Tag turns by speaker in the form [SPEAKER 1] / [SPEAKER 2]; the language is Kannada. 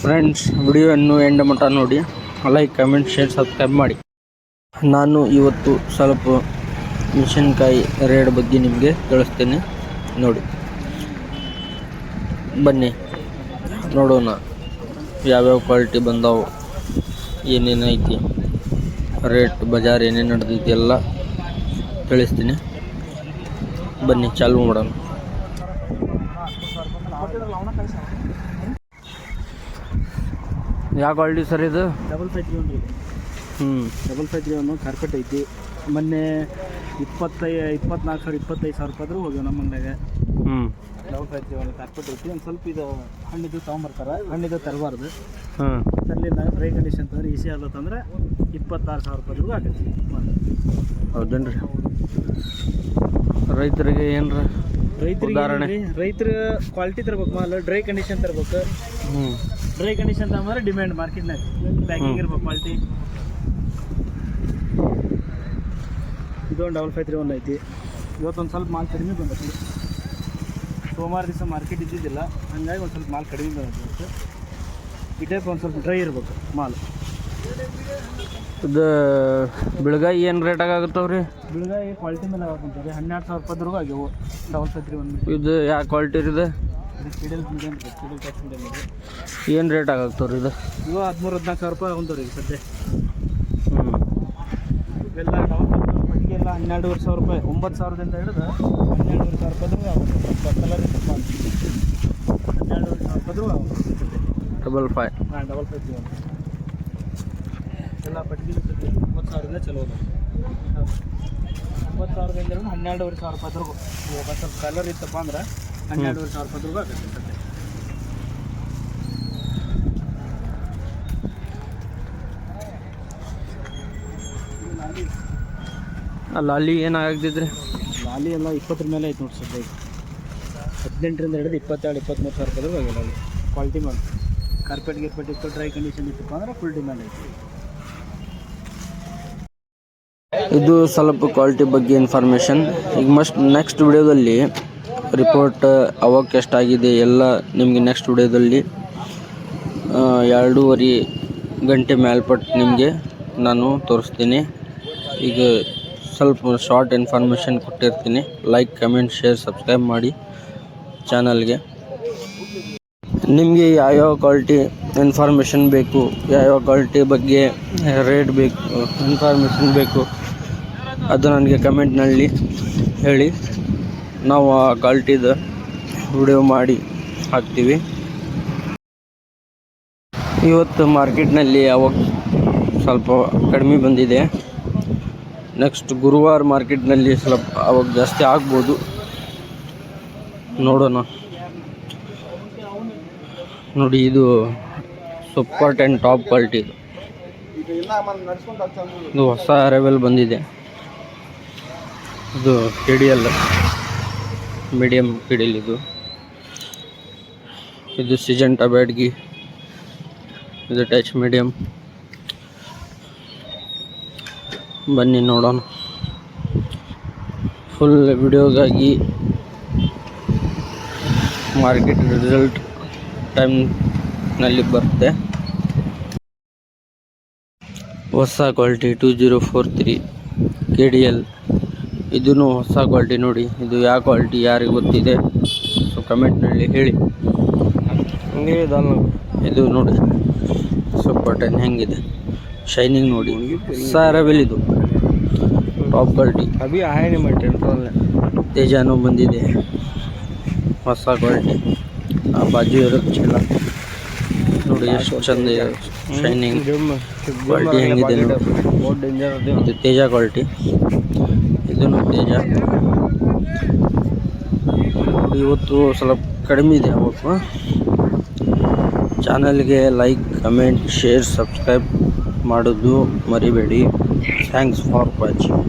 [SPEAKER 1] ಫ್ರೆಂಡ್ಸ್, ವಿಡಿಯೋವನ್ನು ಎಂಡ್ ಮಟ್ಟ ನೋಡಿ, ಲೈಕ್, ಕಮೆಂಟ್, ಶೇರ್, ಸಬ್ಸ್ಕ್ರೈಬ್ ಮಾಡಿ. ನಾನು ಇವತ್ತು ಸ್ವಲ್ಪ ಮೆಣಸಿನ್ಕಾಯಿ ರೇಟ್ ಬಗ್ಗೆ ನಿಮಗೆ ತಿಳಿಸ್ತೀನಿ. ನೋಡಿ, ಬನ್ನಿ ನೋಡೋಣ ಯಾವ್ಯಾವ ಕ್ವಾಲಿಟಿ ಬಂದಾವು, ಏನೇನೈತಿ ರೇಟ್, ಬಜಾರ್ ಏನೇನು ನಡೆದೈತಿ ಎಲ್ಲ ತಿಳಿಸ್ತೀನಿ. ಬನ್ನಿ ಚಾಲು ಮಾಡೋಣ. ಯಾವ ಕ್ವಾಲಿಟಿ ಸರ್ ಇದು?
[SPEAKER 2] 551 551 ಕಾರ್ಪೆಟ್ ಐತಿ. ಮೊನ್ನೆ 24,000 ರೂಪಾಯಿ ಹೋಗ್ಯಾವ ನಮ್ಮ ಅಂಗಡಿಯಾಗ. 551 ಕಾರ್ಪೆಟ್ ಐತಿ. ಒಂದು ಸ್ವಲ್ಪ ಇದು ಹಣ್ಣಿದ್ದು ತೊಗೊಂಬರ್ತಾರೆ, ಹಣ್ಣಿದ್ದು ತರಬಾರ್ದು. ತರಲಿಲ್ಲ ಡ್ರೈ ಕಂಡೀಷನ್ ತಂದ್ರೆ ಈಸಿ ಆಗ್ಲತ್ತಂದ್ರೆ 26,000 ರೂಪಾಯಿವರೆಗೂ ಆಗೈತಿ.
[SPEAKER 1] ಹೌದೇನ್ರಿ? ರೈತರಿಗೆ ಏನ್ರ
[SPEAKER 2] ರೈತರು ಕ್ವಾಲಿಟಿ ತರ್ಬೇಕು, ಮಾಲ್ ಡ್ರೈ ಕಂಡೀಷನ್ ತರ್ಬೇಕು. ಡ್ರೈ ಕಂಡೀಷನ್ ತಗೊಂಡ್ರೆ ಡಿಮ್ಯಾಂಡ್ ಮಾರ್ಕೆಟ್ನಾಗ. ಪ್ಯಾಕಿಂಗ್ ಇರ್ಬೇಕು ಕ್ವಾಲಿಟಿ. ಇದೊಂದು 551 ಐತಿ. ಇವತ್ತೊಂದು ಸ್ವಲ್ಪ ಮಾಲ್ ಕಡಿಮೆ ಬಂದೈತಿ. ಸೋಮವಾರ ದಿವಸ ಮಾರ್ಕೆಟ್ ಇದ್ದಿದ್ದಿಲ್ಲ, ಹಂಗಾಗಿ ಒಂದು ಸ್ವಲ್ಪ ಮಾಲ್ ಕಡಿಮೆ ಬಂದೈತಿ. ಈ ಟೈಪ್ ಒಂದು ಸ್ವಲ್ಪ ಡ್ರೈ ಇರ್ಬೇಕು ಮಾಲ್.
[SPEAKER 1] ಇದು ಬೆಳಗಾಯಿ ಏನು ರೇಟಾಗ ಆಗುತ್ತವ್ರಿ?
[SPEAKER 2] ಬೆಳಗಾಯಿ ಕ್ವಾಲಿಟಿ ಮೇಲೆ ಆಗುತ್ತದೆ. 12,000 ರೂಪಾಯಿವರೆಗೂ ಆಗ್ಯಾವು 551. ಇದು
[SPEAKER 1] ಯಾವ ಕ್ವಾಲಿಟಿ ಇದೆ? ಏನು ರೇಟ್ ಆಗುತ್ತವ್ರಿ ಇದು?
[SPEAKER 2] ಇವು 13,000-14,000 ರೂಪಾಯಿ ಆಗುತ್ತವ್ರಿ ಈಗ ಸದ್ಯ. ಇವೆಲ್ಲ ಪಟ್ಟಿಗೆ ಎಲ್ಲ 12,500 ರೂಪಾಯಿ, 9,000ದಿಂದ ಹಿಡಿದು 12,500 ರೂಪಾಯಿವರೆಗೂ ಆಗುತ್ತೆ. ಕಲರ್ 12,500 ರೂಪಾಯಿವರೆಗೂ ಆಗುತ್ತೆ.
[SPEAKER 1] 55
[SPEAKER 2] 551 ಎಲ್ಲ ಪಟ್ಟಿಗೆ 9,000ದಿಂದ ಚಲೋ ಅದ. 9,000ದಿಂದ 12,500 ರೂಪಾಯಿವರೆಗೂ. ಇವಾಗ ಸ್ವಲ್ಪ ಕಲರ್ ಇತ್ತಪ್ಪ ಅಂದ್ರೆ 12,500 ರೂಪಾಯಿವರೆಗೂ ಆಗುತ್ತೆ ಸದ್ಯ.
[SPEAKER 1] ಲಾಲಿ ಏನಾಗ್ತಿದ್ರಿ?
[SPEAKER 2] ಲಾಲಿ ಎಲ್ಲ 20 ಮೇಲೆ ಐತೆ ನೋಡಿ ಸದ್ಯ. 18ರಿಂದ ಹಿಡಿದು 22,000-23,000 ರೂಪಾಯಿವರೆಗೂ ಆಗಿಲ್ಲ. ಲಾಲಿ ಕ್ವಾಲಿಟಿ ಮಾಡಿ ಕಾರ್ಪೆಟ್ ಇತ್ತು, ಡ್ರೈ ಕಂಡೀಷನ್ ಇತ್ತಪ್ಪ ಅಂದ್ರೆ ಫುಲ್ ಡಿಮ್ಯಾಂಡ್ ಐತಿ.
[SPEAKER 1] ಇದು ಸ್ವಲ್ಪ ಕ್ವಾಲಿಟಿ ಬಗ್ಗೆ ಇನ್ಫಾರ್ಮೇಷನ್. ಈಗ ನೆಕ್ಸ್ಟ್ ವಿಡಿಯೋದಲ್ಲಿ ರಿಪೋರ್ಟ್ ಅವಕ್ಕೆ ಎಷ್ಟಾಗಿದೆ ಎಲ್ಲ ನಿಮಗೆ ನೆಕ್ಸ್ಟ್ ವಿಡಿಯೋದಲ್ಲಿ 2.5 ಗಂಟೆ ಮೇಲ್ಪಟ್ಟು ನಿಮಗೆ ನಾನು ತೋರಿಸ್ತೀನಿ. ಈಗ ಸ್ವಲ್ಪ ಶಾರ್ಟ್ ಇನ್ಫಾರ್ಮೇಷನ್ ಕೊಟ್ಟಿರ್ತೀನಿ. ಲೈಕ್, ಕಮೆಂಟ್, ಶೇರ್, ಸಬ್ಸ್ಕ್ರೈಬ್ ಮಾಡಿ ಚಾನಲ್ಗೆ. ನಿಮಗೆ ಯಾವ್ಯಾವ ಕ್ವಾಲಿಟಿ ಇನ್ಫಾರ್ಮೇಷನ್ ಬೇಕು, ಯಾವ್ಯಾವ ಕ್ವಾಲಿಟಿ ಬಗ್ಗೆ ರೇಟ್ ಬೇಕು, ಇನ್ಫಾರ್ಮೇಷನ್ ಬೇಕು, ಅದು ನನಗೆ ಕಮೆಂಟ್ನಲ್ಲಿ ಹೇಳಿ. ನಾವು ಆ ಕ್ವಾಲಿಟಿದ ವಿಡಿಯೋ ಮಾಡಿ ಹಾಕ್ತೀವಿ. ಇವತ್ತು ಮಾರ್ಕೆಟ್ನಲ್ಲಿ ಅವಾಗ ಸ್ವಲ್ಪ ಕಡಿಮೆ ಬಂದಿದೆ. ನೆಕ್ಸ್ಟ್ ಗುರುವಾರ ಮಾರ್ಕೆಟ್ನಲ್ಲಿ ಸ್ವಲ್ಪ ಅವಾಗ ಜಾಸ್ತಿ ಆಗ್ಬೋದು, ನೋಡೋಣ. ನೋಡಿ, ಇದು ಸೂಪರ್ 10 ಟಾಪ್ ಕ್ವಾಲಿಟಿ. ಇದು ಹೊಸ ಅರೈವಲ್ ಬಂದಿದೆ. ಇದು KDL ಮೀಡಿಯಮ್ KDL. ಇದು ಸಿಜೆಂಟಾ ಬ್ಯಾಡ್ಗಿ. ಇದು ಟಚ್ ಮೀಡಿಯಮ್. ಬನ್ನಿ ನೋಡೋಣ. ಫುಲ್ ವಿಡಿಯೋಗಾಗಿ ಮಾರ್ಕೆಟ್ ರಿಸಲ್ಟ್ ಟೈಮ್ನಲ್ಲಿ ಬರುತ್ತೆ. ಹೊಸ ಕ್ವಾಲಿಟಿ 2043 KDL. ಇದೂ ಹೊಸ ಕ್ವಾಲಿಟಿ. ನೋಡಿ, ಇದು ಯಾವ ಕ್ವಾಲಿಟಿ ಯಾರಿಗೆ ಗೊತ್ತಿದೆ ಸೊ ಕಮೆಂಟ್ನಲ್ಲಿ ಹೇಳಿ. ಹಂಗೆ ಇದಲ್ಲ, ಇದು ನೋಡಿ ಸೂಪರ್ 10 ಹೆಂಗಿದೆ, ಶೈನಿಂಗ್ ನೋಡಿ. ಹೊಸ ಅರೈವಲ್ ಇದು, ಟಾಪ್ ಕ್ವಾಲಿಟಿ. ಅಭಿ ಆಯನೆ ಮಾಡಿ ತೇಜಾನು ಬಂದಿದೆ, ಹೊಸ ಕ್ವಾಲಿಟಿ. ಆ ಬಾಜು ಇರೋದು ಚಲ ನೋಡಿ, ಎಷ್ಟು ಚಂದ ಇದೆ ಶೈನಿಂಗ್ ಕ್ವಾಲಿಟಿ ಹೆಂಗಿದೆ ನೋಡಿ. ಇದು ತೇಜ ಕ್ವಾಲಿಟಿ. ಇದನ್ನು ತೇಜ. ಇವತ್ತು ಸ್ವಲ್ಪ ಕಡಿಮೆ ಇದೆ. ಅವತ್ತು ಚಾನಲ್ಗೆ ಲೈಕ್, ಕಮೆಂಟ್, ಶೇರ್, ಸಬ್ಸ್ಕ್ರೈಬ್ ಮಾಡೋದು ಮರಿಬೇಡಿ. Thanks for watching.